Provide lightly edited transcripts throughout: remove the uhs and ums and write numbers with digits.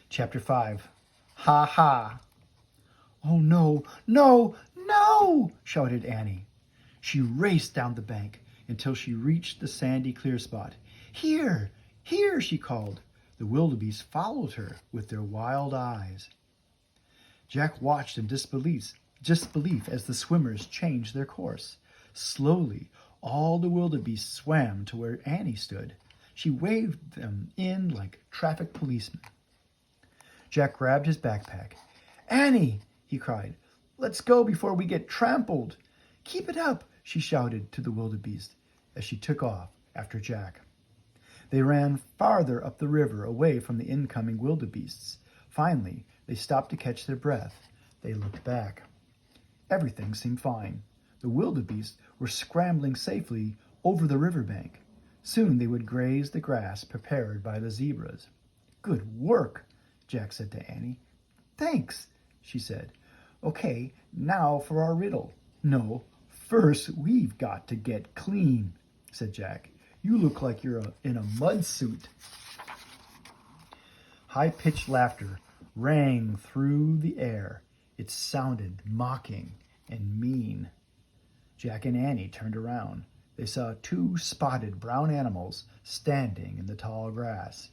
Chapter 5. Ha ha! Oh no, no, no! Shouted Annie. She raced down the bank until she reached the sandy clear spot. Here, here, she called. The wildebeest followed her with their wild eyes. Jack watched in disbelief as the swimmers changed their course. Slowly, all the wildebeest swam to where Annie stood. She waved them in like traffic policemen. Jack grabbed his backpack. Annie, he cried, let's go before we get trampled. Keep it up, she shouted to the wildebeest as she took off after Jack. They ran farther up the river away from the incoming wildebeests. Finally, they stopped to catch their breath. They looked back. Everything seemed fine. The wildebeest were scrambling safely over the riverbank. Soon they would graze the grass prepared by the zebras. Good work, Jack said to Annie. Thanks, she said. Okay, now for our riddle. No, first we've got to get clean, said Jack. You look like you're in a mud suit. High-pitched laughter rang through the air. It sounded mocking and mean. Jack and Annie turned around. They saw two spotted brown animals standing in the tall grass.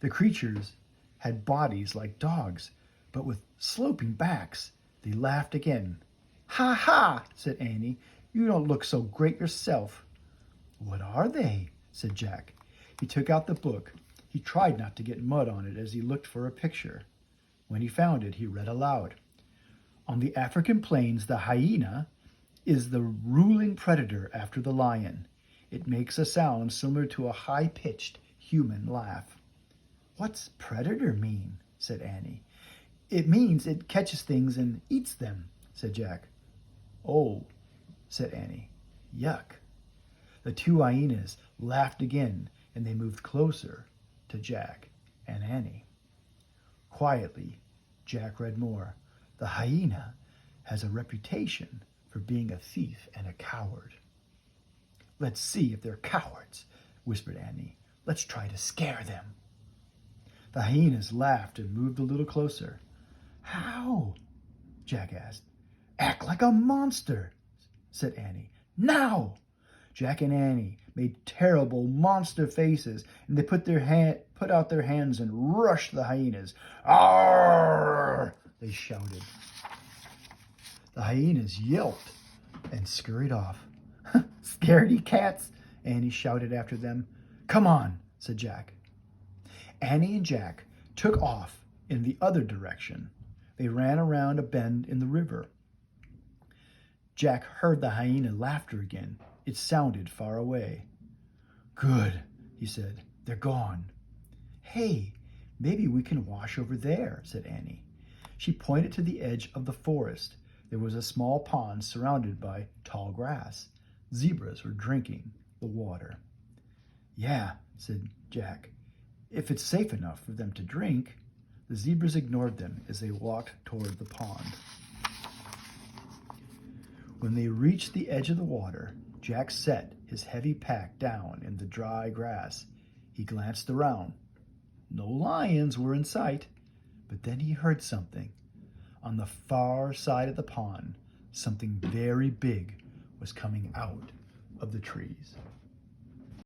The creatures had bodies like dogs, but with sloping backs. They laughed again. Ha ha, said Annie. You don't look so great yourself. What are they? Said Jack. He took out the book. He tried not to get mud on it as he looked for a picture. When he found it, he read aloud. On the African plains, the hyena is the ruling predator after the lion. It makes a sound similar to a high-pitched human laugh. What's predator mean? Said Annie. It means it catches things and eats them, said Jack. Oh, said Annie. Yuck. The two hyenas laughed again, and they moved closer to Jack and Annie. Quietly, Jack read more. The hyena has a reputation for being a thief and a coward. Let's see if they're cowards, whispered Annie. Let's try to scare them. The hyenas laughed and moved a little closer. How? Jack asked. Act like a monster, said Annie. Now! Jack and Annie made terrible monster faces, and they put out their hands and rushed the hyenas. Arrgh! They shouted. The hyenas yelped and scurried off. Scaredy cats, Annie shouted after them. Come on, said Jack. Annie and Jack took off in the other direction. They ran around a bend in the river. Jack heard the hyena laughter again. It sounded far away. Good, he said. They're gone. Hey, maybe we can wash over there, said Annie. She pointed to the edge of the forest. There was a small pond surrounded by tall grass. Zebras were drinking the water. Yeah, said Jack. If it's safe enough for them to drink. The zebras ignored them as they walked toward the pond. When they reached the edge of the water, Jack set his heavy pack down in the dry grass. He glanced around. No lions were in sight, but then he heard something. On the far side of the pond, something very big was coming out of the trees.